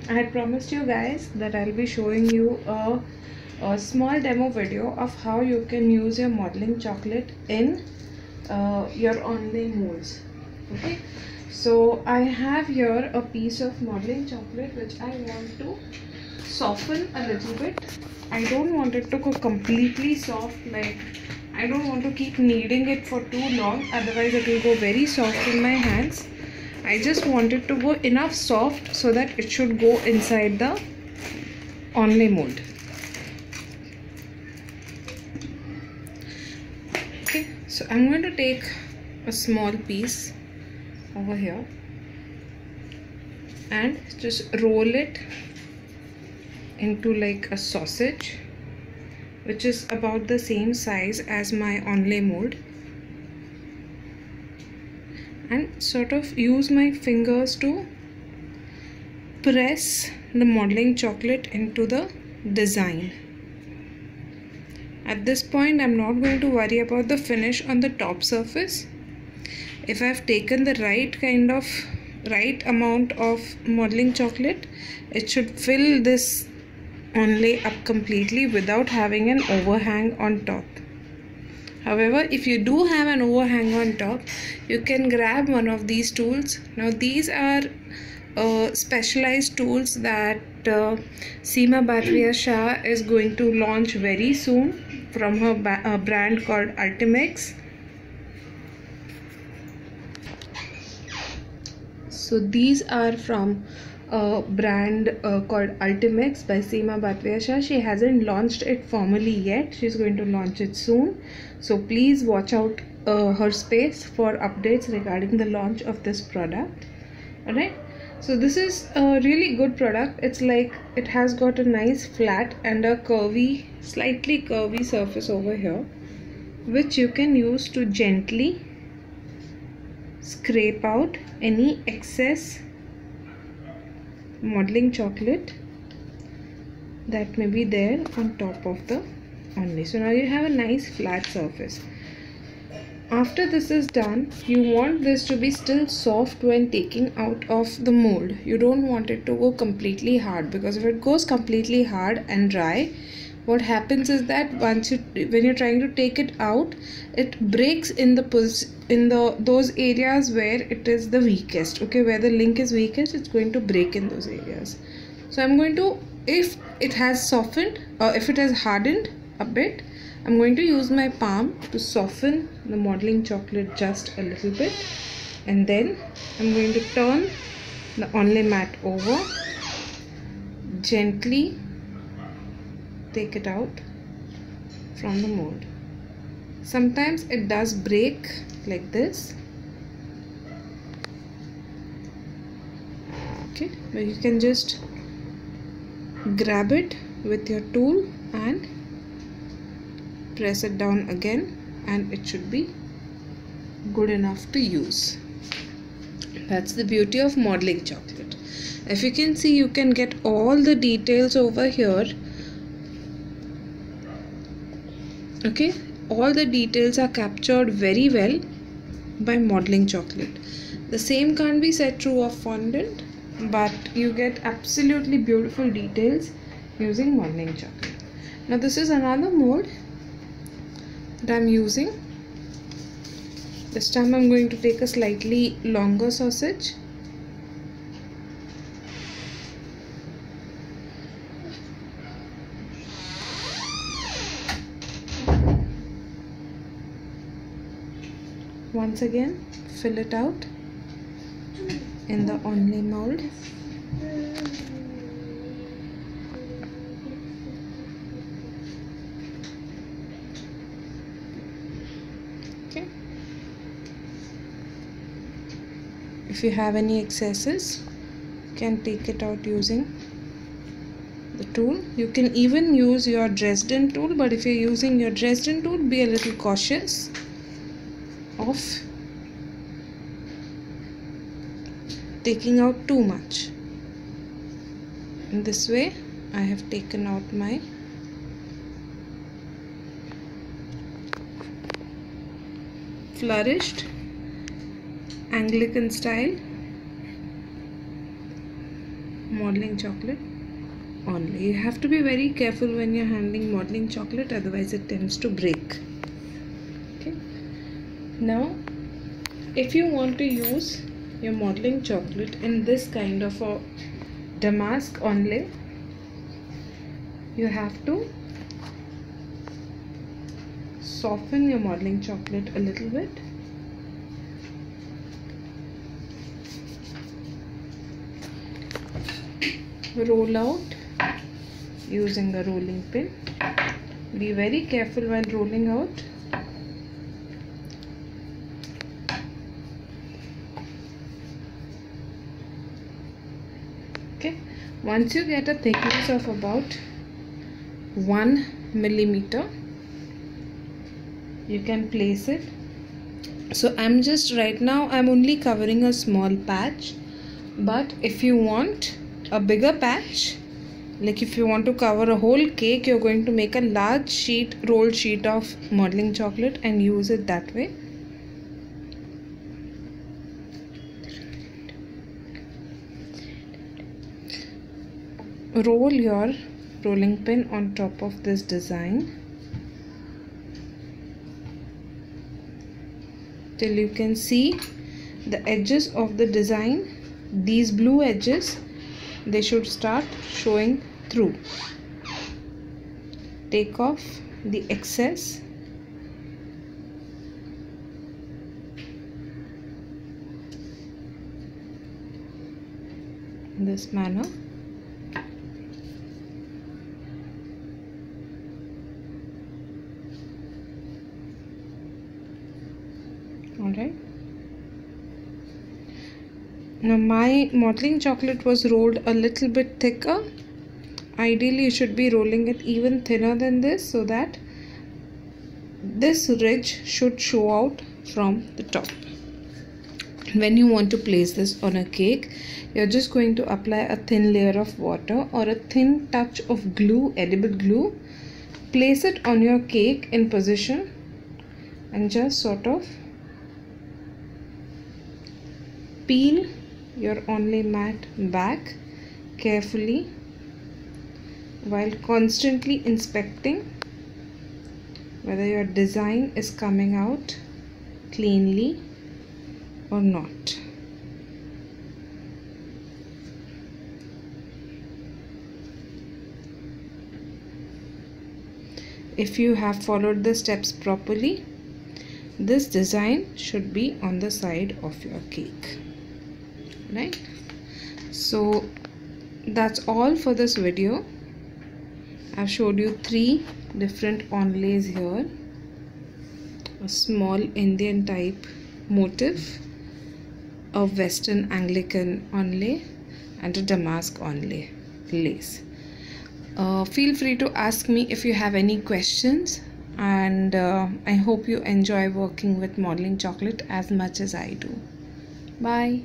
I had promised you guys that I'll be showing you a small demo video of how you can use your modeling chocolate in your Onlay molds. Okay, so I have here a piece of modeling chocolate which I want to soften a little bit. I don't want it to go completely soft, like I don't want to keep kneading it for too long, otherwise it will go very soft in my hands. I just want it to go enough soft so that it should go inside the Onlay mold. Okay, so I'm going to take a small piece over here and just roll it into like a sausage, which is about the same size as my Onlay mold, and sort of use my fingers to press the modeling chocolate into the design. At this point, I'm not going to worry about the finish on the top surface. If I've taken the right amount of modeling chocolate, it should fill this Onlay up completely without having an overhang on top. However, if you do have an overhang on top, you can grab one of these tools. Now these are specialized tools that Saee Shah is going to launch very soon from her brand called Ultimex. So these are from a brand called Ultimex by Saee Shah. She hasn't launched it formally yet. She's going to launch it soon. So please watch out her space for updates regarding the launch of this product. Alright. So this is a really good product. It's like it has got a nice flat and a curvy, slightly curvy surface over here, which you can use to gently scrape out any excess modeling chocolate that may be there on top of the Onlay. So now you have a nice flat surface. After this is done, you want this to be still soft when taking out of the mold. You don't want it to go completely hard, because if it goes completely hard and dry, what happens is that when you're trying to take it out, it breaks in those areas where it is the weakest. Okay, where the link is weakest, it's going to break in those areas. So I'm going to, if it has softened or if it has hardened a bit, I'm going to use my palm to soften the modeling chocolate just a little bit, and then I'm going to turn the Onlay mat over, gently take it out from the mold. Sometimes it does break like this. Okay, but you can just grab it with your tool and press it down again, and it should be good enough to use. That's the beauty of modeling chocolate. If you can see, you can get all the details over here. Okay, all the details are captured very well by modeling chocolate. The same can't be said true of fondant, but you get absolutely beautiful details using modeling chocolate. Now this is another mold that I'm using. This time I'm going to take a slightly longer sausage. Once again, fill it out in the Onlay mold. Okay. If you have any excesses, you can take it out using the tool. You can even use your Dresden tool, but if you're using your Dresden tool, be a little cautious of taking out too much. In this way, I have taken out my flourished Anglican style modeling chocolate only. You have to be very careful when you're handling modeling chocolate, otherwise it tends to break. Okay. Now, if you want to use your modeling chocolate in this kind of a damask onlay, you have to soften your modeling chocolate a little bit. Roll out using a rolling pin. Be very careful while rolling out. Okay, once you get a thickness of about 1 millimeter, you can place it. So I'm only covering a small patch, but if you want a bigger patch, like if you want to cover a whole cake, you're going to make a large rolled sheet of modeling chocolate and use it that way. Roll your rolling pin on top of this design till you can see the edges of the design. These blue edges, they should start showing through. Take off the excess. In this manner. Alright. Now my modeling chocolate was rolled a little bit thicker. Ideally you should be rolling it even thinner than this, so that this ridge should show out from the top. When you want to place this on a cake, you're just going to apply a thin layer of water or a thin touch of glue, edible glue. Place it on your cake in position and just sort of peel your onlay mat back carefully while constantly inspecting whether your design is coming out cleanly or not. If you have followed the steps properly, this design should be on the side of your cake. Right? So that's all for this video. I've showed you 3 different onlays here. A small Indian type motif, a Western Anglican onlay, and a damask onlay lace. Feel free to ask me if you have any questions, and I hope you enjoy working with modeling chocolate as much as I do. Bye.